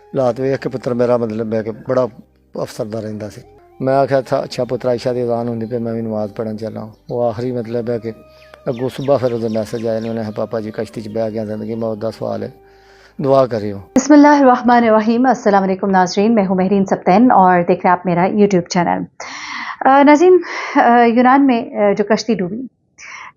हालात वेख के पुत्र मेरा मतलब है कि बड़ा अफसरदा रहिंदा सी। मैं आख्या था अच्छा पुत्र आयशा दी अज़ान हुंदी पे मैं भी नमाज़ पढ़न चला। वो आखिरी मतलब है कि अगों सुबह फिर उहदा मैसेज आया, उन्होंने पापा जी कश्ती च बह गया, ज़िंदगी मौत दा सवाल है, दुआ करियो। बिस्मिल्लाहिर्रहमानिर्रहीम। अस्सलाम वालेकुम नाज़रीन, मैं हूँ महरीन सब्तैन और देख रहे हैं आप मेरा यूट्यूब चैनल। नाज़रीन, यूनान में जो कश्ती डूबी,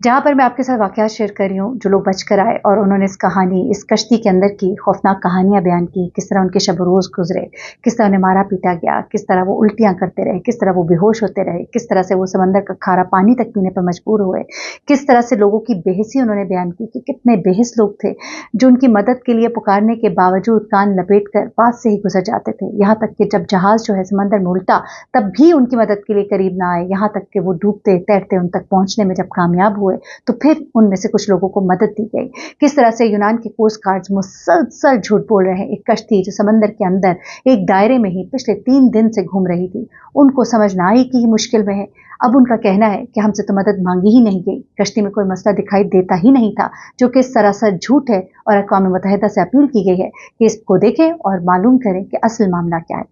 जहाँ पर मैं आपके साथ वाक़यात शेयर कर रही हूँ, जो लोग बच कर आए और उन्होंने इस कश्ती के अंदर की खौफनाक कहानियाँ बयान की, किस तरह उनके शब रोज़ गुजरे, किस तरह उन्हें मारा पीटा गया, किस तरह वो उल्टियाँ करते रहे, किस तरह वो बेहोश होते रहे, किस तरह से वो समंदर का खारा पानी तक पीने पर मजबूर हुए, किस तरह से लोगों की बेहिसी उन्होंने बयान की कि कितने बेहिस लोग थे जो उनकी मदद के लिए पुकारने के बावजूद कान लपेट कर पास से ही गुजर जाते थे। यहाँ तक कि जब जहाज जो है समंदर में उल्टा, तब भी उनकी मदद के लिए करीब ना आए। यहाँ तक कि वो डूबते तैरते उन तक पहुंचने में जब कामयाब हुए तो फिर उनमें से कुछ लोगों को मदद दी गई। किस तरह से यूनान के कोस्ट गार्ड्स मुसलसल झूठ बोल रहे हैं। एक कश्ती जो समंदर के अंदर एक दायरे में ही पिछले 3 दिन से घूम रही थी, उनको समझ ना आई कि ये मुश्किल में है। अब उनका कहना है कि हमसे तो मदद मांगी ही नहीं गई, कश्ती में कोई मसला दिखाई देता ही नहीं था, जो कि सरासर झूठ है। और अक़वाम मुत्तहिदा से अपील की गई है कि इसको देखें और मालूम करें कि असल मामला क्या है।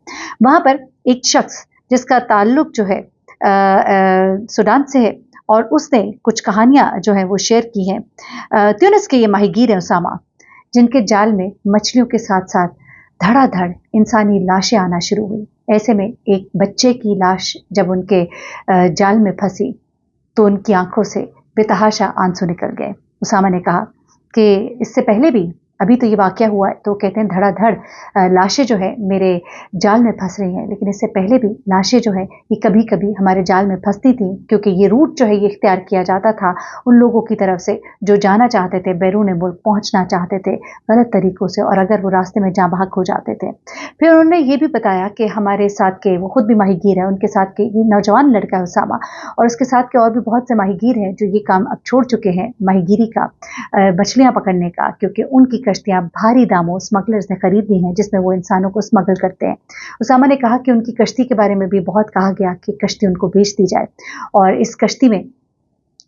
वहां पर एक शख्स जिसका ताल्लुक जो है सूडान से है और उसने कुछ कहानियां जो है वो शेयर की हैं। ट्यूनिस के ये माहीगीर हैं उसामा, जिनके जाल में मछलियों के साथ साथ धड़ाधड़ इंसानी लाशें आना शुरू हुई। ऐसे में एक बच्चे की लाश जब उनके जाल में फंसी तो उनकी आंखों से बेतहाशा आंसू निकल गए। उसामा ने कहा कि इससे पहले भी अभी तो ये वाकया हुआ है, तो कहते हैं धड़ाधड़ लाशें जो है मेरे जाल में फंस रही हैं, लेकिन इससे पहले भी लाशें जो है ये कभी कभी हमारे जाल में फंसती थी, क्योंकि ये रूट जो है ये इख्तियार किया जाता था उन लोगों की तरफ से जो जाना चाहते थे, बैरून मुल्क पहुंचना चाहते थे गलत तरीकों से, और अगर वो रास्ते में जहाँ भाग हो जाते थे। फिर उन्होंने ये भी बताया कि हमारे साथ के, वो खुद भी माहीगीर है, उनके साथ के ये नौजवान लड़का है उसामा, और उसके साथ के और भी बहुत से माहीगीर हैं जो ये काम अब छोड़ चुके हैं, माहीगीरी का, मछलियां पकड़ने का, क्योंकि उनकी कश्तियां भारी दामों स्मगलर्स ने खरीद ली हैं, जिसमें वो इंसानों को स्मगल करते हैं। उसामा ने कहा कि उनकी कश्ती के बारे में भी बहुत कहा गया कि कश्ती उनको बेच दी जाए, और इस कश्ती में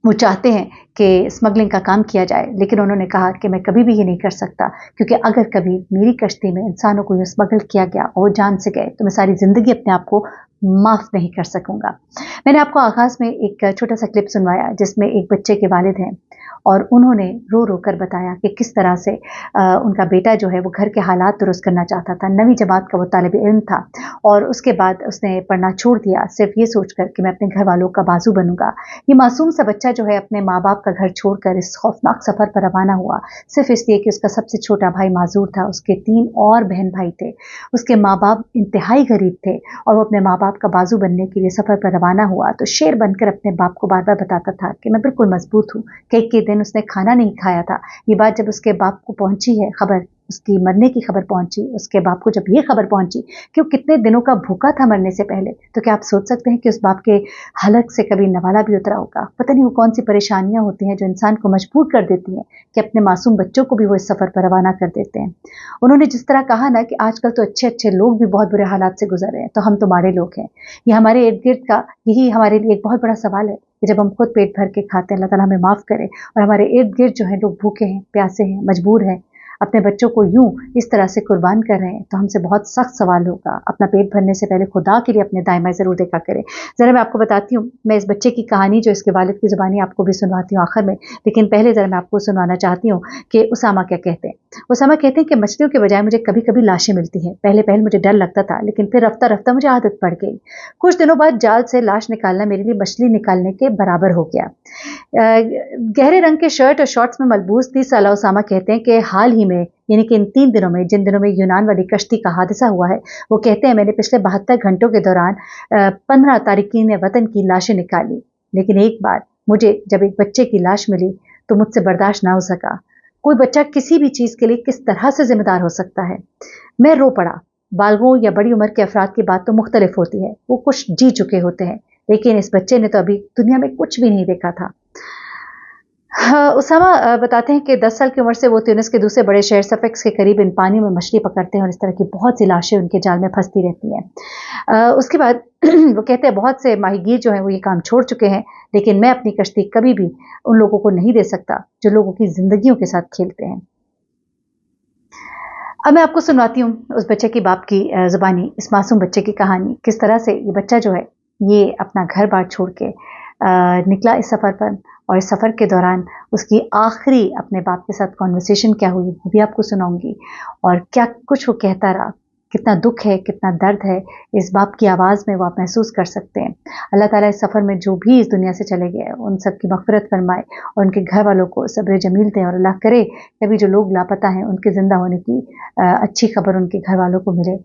वो चाहते हैं कि स्मगलिंग का काम किया जाए, लेकिन उन्होंने कहा कि मैं कभी भी ये नहीं कर सकता, क्योंकि अगर कभी मेरी कश्ती में इंसानों को ये स्मगल किया गया और वो जान से गए तो मैं सारी ज़िंदगी अपने आप को माफ़ नहीं कर सकूंगा। मैंने आपको आगाज़ में एक छोटा सा क्लिप सुनवाया जिसमें एक बच्चे के वालिद हैं और उन्होंने रो रो कर बताया कि किस तरह से उनका बेटा जो है वो घर के हालात दुरुस्त करना चाहता था। 9वीं जमात का वो तालिब इल्म था और उसके बाद उसने पढ़ना छोड़ दिया, सिर्फ ये सोचकर कि मैं अपने घर वालों का बाजू बनूंगा। ये मासूम सा बच्चा जो है अपने माँ बाप का घर छोड़कर इस खौफनाक सफ़र पर रवाना हुआ, सिर्फ इसलिए कि उसका सबसे छोटा भाई माजूर था, उसके 3 और बहन भाई थे, उसके माँ बाप इंतहाई गरीब थे और वो अपने माँ बाप का बाजू बनने के लिए सफ़र पर रवाना हुआ तो शेर बनकर अपने बाप को बार बार बताता था कि मैं बिल्कुल मजबूत हूँ। कई दिन उसने खाना नहीं खाया था। ये बात जब उसके बाप को पहुंची है, खबर उसकी मरने की खबर पहुंची, उसके बाप को जब ये खबर पहुंची कि वो कितने दिनों का भूखा था मरने से पहले, तो क्या आप सोच सकते हैं कि उस बाप के हलक से कभी नवाला भी उतरा होगा। पता नहीं वो कौन सी परेशानियां होती हैं जो इंसान को मजबूर कर देती हैं कि अपने मासूम बच्चों को भी वो इस सफर पर रवाना कर देते हैं। उन्होंने जिस तरह कहा ना कि आजकल तो अच्छे अच्छे लोग भी बहुत बुरे हालात से गुजर रहे हैं, तो हम तो माड़े लोग हैं। ये हमारे इर्द गिर्द का यही हमारे लिए एक बहुत बड़ा सवाल है कि जब हम खुद पेट भर के खाते हैं, अल्लाह ताला हमें माफ़ करे, और हमारे इर्द गिर्द जो है लोग भूखे हैं, प्यासे हैं, मजबूर हैं, अपने बच्चों को यूं इस तरह से कुर्बान कर रहे हैं, तो हमसे बहुत सख्त सवाल होगा। अपना पेट भरने से पहले खुदा के लिए अपने दायमा ज़रूर देखा करें। ज़रा मैं आपको बताती हूँ, मैं इस बच्चे की कहानी जो इसके वालिद की ज़ुबानी आपको भी सुनवाती हूँ आखिर में, लेकिन पहले ज़रा मैं आपको सुनवाना चाहती हूँ कि उसामा क्या कहते हैं। उसामा कहते हैं कि मछलियों के बजाय मुझे कभी कभी लाशें मिलती हैं। पहले पहल मुझे डर लगता था, लेकिन फिर रफ्ता रफ्ता मुझे आदत पड़ गई। कुछ दिनों बाद जाल से लाश निकालना मेरे लिए मछली निकालने के बराबर हो गया। गहरे रंग के शर्ट और शॉर्ट्स में मलबूस 30 साल उसामा कहते हैं कि हाल ही में, यानी कि इन 3 दिनों में, जिन दिनों में यूनान वाली कश्ती का हादसा हुआ है, वो कहते हैं मैंने पिछले 72 घंटों के दौरान 15 तारिकीन वतन की लाशें निकाली, लेकिन एक बार मुझे जब एक बच्चे की लाश मिली तो मुझसे बर्दाश्त ना हो सका। कोई बच्चा किसी भी चीज़ के लिए किस तरह से जिम्मेदार हो सकता है। मैं रो पड़ा। बालगों या बड़ी उम्र के अफराद की बात तो मुख्तलिफ होती है, वो कुछ जी चुके होते हैं, लेकिन इस बच्चे ने तो अभी दुनिया में कुछ भी नहीं देखा था। उसामा बताते हैं कि 10 साल की उम्र से वो ट्यूनिस के दूसरे बड़े शहर सफेक्स के करीब इन पानी में मछली पकड़ते हैं और इस तरह की बहुत सी लाशें उनके जाल में फंसती रहती हैं। उसके बाद वो कहते हैं बहुत से माहीगीर जो हैं वो ये काम छोड़ चुके हैं, लेकिन मैं अपनी कश्ती कभी भी उन लोगों को नहीं दे सकता जो लोगों की जिंदगियों के साथ खेलते हैं। अब मैं आपको सुनवाती हूँ उस बच्चे के बाप की ज़ुबानी, इस मासूम बच्चे की कहानी, किस तरह से ये बच्चा जो है ये अपना घर बार छोड़ के निकला इस सफ़र पर, और इस सफ़र के दौरान उसकी आखिरी अपने बाप के साथ कॉन्वर्सेशन क्या हुई वो भी आपको सुनाऊंगी, और क्या कुछ वो कहता रहा, कितना दुख है, कितना दर्द है, इस बाप की आवाज़ में वो आप महसूस कर सकते हैं। अल्लाह ताला इस सफ़र में जो भी इस दुनिया से चले गए उन सब की मग़फ़िरत फरमाए और उनके घर वालों को सब्र जमील दें, और अल्लाह करे कि अभी जो लोग लापता हैं उनके ज़िंदा होने की अच्छी खबर उनके घर वालों को मिले।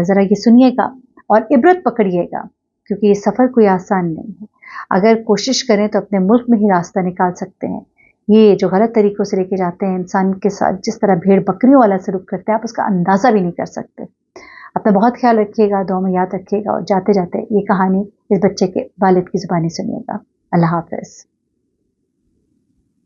ज़रा ये सुनिएगा और इबरत पकड़िएगा, क्योंकि ये सफ़र कोई आसान नहीं है। अगर कोशिश करें तो अपने मुल्क में ही रास्ता निकाल सकते हैं। ये जो गलत तरीक़ों से लेके जाते हैं इंसान के साथ, जिस तरह भेड़ बकरियों वाला सलूक करते हैं, आप उसका अंदाज़ा भी नहीं कर सकते। अपना बहुत ख्याल रखिएगा, दुआ में याद रखिएगा, और जाते जाते ये कहानी इस बच्चे के वालिद की ज़ुबानी सुनिएगा। अल्लाह हाफ़िज़।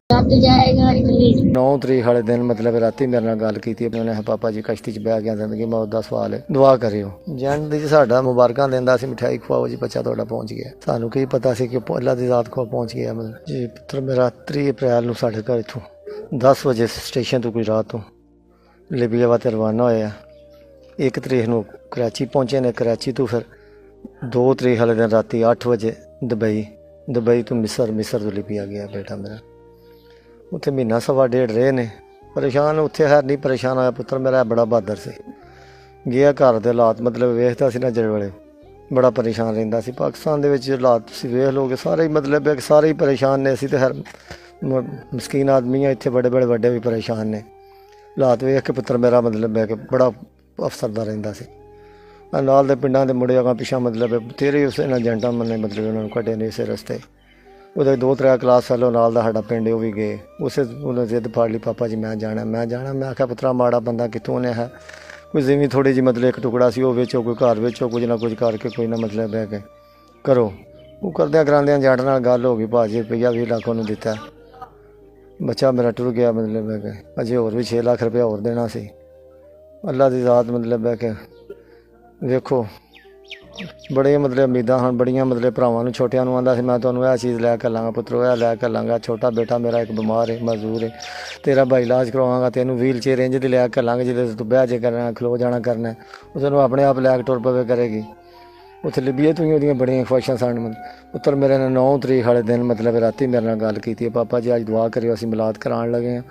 आप तो जाएगा इंग्लिश 9 ਤਰੀਕ ਵਾਲੇ ਦਿਨ ਮਤਲਬ ਰਾਤੀ ਮੇਰੇ ਨਾਲ ਗੱਲ ਕੀਤੀ ਉਹਨੇ, ਪਾਪਾ ਜੀ ਕਸ਼ਤੀ 'ਚ ਬਹਿ ਗਿਆ ਜ਼ਿੰਦਗੀ ਮੌਤ ਦਾ ਸਵਾਲ ਹੈ, ਦੁਆ ਕਰਿਓ। ਜੰਡ ਦੀ ਸਾਡਾ ਮੁਬਾਰਕਾਂ ਦਿੰਦਾ ਸੀ, ਮਠਿਆਈ ਖਵਾਓ ਜੀ, ਬੱਚਾ ਤੁਹਾਡਾ ਪਹੁੰਚ ਗਿਆ। ਸਾਨੂੰ ਕੀ ਪਤਾ ਸੀ ਕਿ ਅੱਲਾ ਦੀ ਜ਼ਾਤ ਕੋਲ ਪਹੁੰਚ ਗਿਆ। ਮਤਲਬ ਜੀ ਪੁੱਤਰ ਮੇਰਾ 30 ਅਪ੍ਰੈਲ ਨੂੰ ਸਾਡੇ ਘਰ ਇੱਥੋਂ 10 ਵਜੇ ਸਟੇਸ਼ਨ ਤੋਂ ਗੁਜਰਾਤ ਤੋਂ ਲੀਬੀਆ ਵਾਸਤੇ ਰਵਾਨਾ ਹੋਇਆ। 1 ਤਰੀਕ ਨੂੰ ਕਰਾਚੀ ਪਹੁੰਚੇ ਨੇ, ਕਰਾਚੀ ਤੋਂ ਫਿਰ 2 ਤਰੀਕ ਵਾਲੇ ਦਿਨ ਰਾਤੀ 8 ਵਜੇ ਦੁਬਈ ਤੋਂ ਮਿਸਰ ਤੋਂ ਲੀਬੀਆ ਗਿਆ ਬੇਟਾ ਮੇਰਾ। ਉੱਥੇ ਮਹੀਨਾ ਸਵਾ ਡੇਢ ਰਹੇ ਨੇ, ਪਰੇਸ਼ਾਨ ਉੱਥੇ ਹੈ ਨਹੀਂ ਪਰੇਸ਼ਾਨ ਹੋਇਆ। ਪੁੱਤਰ ਮੇਰਾ ਬੜਾ ਬਹਾਦਰ ਸੀ, ਗਿਆ ਘਰ ਦੇ ਹਾਲਾਤ ਮਤਲਬ ਵੇਖਦਾ ਸੀ ਨਾ ਜਿਹੜੇ ਵੇਲੇ, ਬੜਾ ਪਰੇਸ਼ਾਨ ਰਹਿੰਦਾ ਸੀ। ਪਾਕਿਸਤਾਨ ਦੇ ਵਿੱਚ ਹਾਲਾਤ ਤੁਸੀਂ ਵੇਖ ਲਓਗੇ ਸਾਰੇ ਹੀ ਮਤਲਬ ਹੈ ਕਿ ਸਾਰੇ ਹੀ ਪਰੇਸ਼ਾਨ ਨੇ। ਅਸੀਂ ਤਾਂ ਹਰ ਮਸਕੀਨ ਆਦਮੀ ਆ, ਇੱਥੇ ਬੜੇ ਵੱਡੇ ਵੀ ਪਰੇਸ਼ਾਨ ਨੇ। ਹਾਲਾਤ ਵੇਖ ਕੇ ਪੁੱਤਰ ਮੇਰਾ ਮਤਲਬ ਹੈ ਕਿ ਬੜਾ ਅਫਸਰਦਾ ਰਹਿੰਦਾ ਸੀ। ਨਾਲ ਦੇ ਪਿੰਡਾਂ ਦੇ ਮੁੰਡੇ ਅਗਾਂ ਪਿੱਛਾ ਮਤਲਬ ਤੇਰੇ ਉਸ ਇਹਨਾਂ ਏਜੰਟਾਂ ਨੇ ਮਤਲਬ ਉਹਨਾਂ ਨੂੰ ਕੱਢੇ ਨੇ ਇਸੇ ਰਸਤੇ। ਉਹਦੇ 2-3 ਕਲਾਸ ਫੈਲੋ ਨਾਲ ਦਾ ਸਾਡਾ ਪਿੰਡ, ਉਹ ਵੀ ਗਏ। ਉਸੇ ਉਹਨੇ ਜ਼ਿੱਦ ਫੜ ਲਈ, ਪਾਪਾ ਜੀ ਮੈਂ ਜਾਣਾ। ਮੈਂ ਆਖਿਆ ਪੁੱਤਰਾ ਮਾੜਾ ਬੰਦਾ ਕਿੱਥੋਂ ਨੇ ਹੈ, ਕੋਈ ਜ਼ਮੀਨ ਥੋੜ੍ਹੀ ਜਿਹੀ ਮਤਲਬ ਇੱਕ ਟੁਕੜਾ ਸੀ ਉਹ ਵੇਚੋ, ਕੋਈ ਘਰ ਵੇਚੋ, ਕੁਝ ਨਾ ਕੁਝ ਕਰਕੇ ਕੋਈ ਨਾ ਮਤਲਬ ਬਹਿ ਕੇ ਕਰੋ। ਉਹ ਕਰਦਿਆਂ ਕਰਾਉਂਦਿਆਂ ਜੱਟ ਨਾਲ ਗੱਲ ਹੋ ਗਈ, ਭਾਜੀ ਰੁਪਈਆ 20 ਲੱਖ ਉਹਨੂੰ ਦਿੱਤਾ। ਬੱਚਾ ਮੇਰਾ ਟੁਰ ਗਿਆ ਮਤਲਬ ਬਹਿ ਕੇ, ਅਜੇ ਹੋਰ ਵੀ 6 ਲੱਖ ਰੁਪਇਆ ਹੋਰ ਦੇਣਾ ਸੀ। ਅੱਲਾ ਦੀ ਜ਼ਾਤ ਮਤਲਬ ਬਹਿ ਕੇ ਵੇਖੋ ਬੜੀਆਂ ਮਤਲਬ ਉਮੀਦਾਂ ਹਨ, ਬੜੀਆਂ ਮਤਲਬ ਭਰਾਵਾਂ ਨੂੰ ਛੋਟਿਆਂ ਨੂੰ ਆਉਂਦਾ ਸੀ ਮੈਂ ਤੁਹਾਨੂੰ ਇਹ ਚੀਜ਼ ਲੈ ਕੇ ਲਾਂਗਾ ਪੁੱਤਰੋ, ਇਹ ਲੈ ਕੇ ਲਾਂਗਾ। ਛੋਟਾ ਬੇਟਾ ਮੇਰਾ ਇੱਕ ਬਿਮਾਰ ਹੈ, ਮਜ਼ਦੂਰ ਹੈ, ਤੇਰਾ ਭਾਈ ਇਲਾਜ ਕਰਵਾਵਾਂਗਾ, ਤੈਨੂੰ ਵੀਲ ਚੇਅਰ ਇੰਜ ਦੀ ਲੈ ਕੇ ਲਾਂਗੇ ਜਿਹਦੇ ਤੂੰ ਬਹਿ ਜੇ ਕਰਨਾ, ਖਲੋ ਜਾਣਾ ਕਰਨਾ, ਉਸਨੂੰ ਆਪਣੇ ਆਪ ਲੈ ਕੇ ਟੁਰ ਪਵੇ ਕਰੇਗੀ। ਉੱਥੇ ਲਿਬੀਆ ਤੋਂ ਹੀ ਉਹਦੀਆਂ ਬੜੀਆਂ ਖੁਆਇਸ਼ਾਂ ਸਨ। ਪੁੱਤਰ ਮੇਰੇ ਨੇ 9 ਤਰੀਕ ਵਾਲੇ ਦਿਨ ਮਤਲਬ ਰਾਤੀ ਮੇਰੇ ਨਾਲ ਗੱਲ ਕੀਤੀ, ਪਾਪਾ ਜੀ ਅੱਜ ਦੁਆ ਕਰਿਓ, ਅਸੀਂ ਮਿਲਾਦ ਕਰਾਉਣ ਲੱਗੇ ਹਾਂ।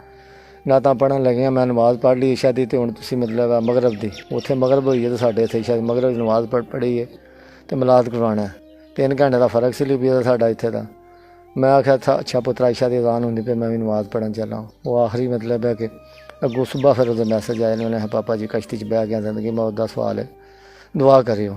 ਨਾ ਤਾਂ ਪੜ੍ਹਨ ਲੱਗੇ ਹਾਂ, ਮੈਂ ਨਮਾਜ਼ ਪੜ੍ਹ ਲਈ ਇਸ਼ਾ ਦੀ, ਅਤੇ ਹੁਣ ਤੁਸੀਂ ਮਤਲਬ ਮਗਰਬ ਦੀ ਉੱਥੇ ਮਗਰਬ ਹੋਈ ਹੈ, ਅਤੇ ਸਾਡੇ ਇੱਥੇ ਇਸ਼ਾ ਦੀ ਮਗਰਬ ਦੀ ਨਮਾਜ਼ ਪੜ੍ਹੀ ਹੈ ਅਤੇ ਮਿਲਾਦ ਕਰਵਾਉਣਾ। 3 ਘੰਟੇ ਦਾ ਫਰਕ ਸੀ ਲੀਬੀਆ ਦਾ ਸਾਡਾ ਇੱਥੇ ਦਾ। ਮੈਂ ਆਖਿਆ ਅੱਛਾ ਪੁੱਤਰਾ ਇਸ਼ਾ ਦੀ ਅਜ਼ਾਨ ਹੁੰਦੀ ਪਈ, ਮੈਂ ਵੀ ਨਮਾਜ਼ ਪੜ੍ਹਨ ਚੱਲਾਂ। ਉਹ ਆਖਰੀ ਮਤਲਬ ਹੈ ਕਿ ਅੱਗੋਂ ਸੁਬਾਹ ਫਿਰ ਉਹਦੇ ਮੈਸੇਜ ਆਏ ਨੇ, ਉਹਨੇ ਪਾਪਾ ਜੀ ਕਸ਼ਤੀ 'ਚ ਬਹਿ ਗਿਆ, ਜ਼ਿੰਦਗੀ ਮੌਤ ਦਾ ਸਵਾਲ ਹੈ, ਦੁਆ ਕਰਿਓ।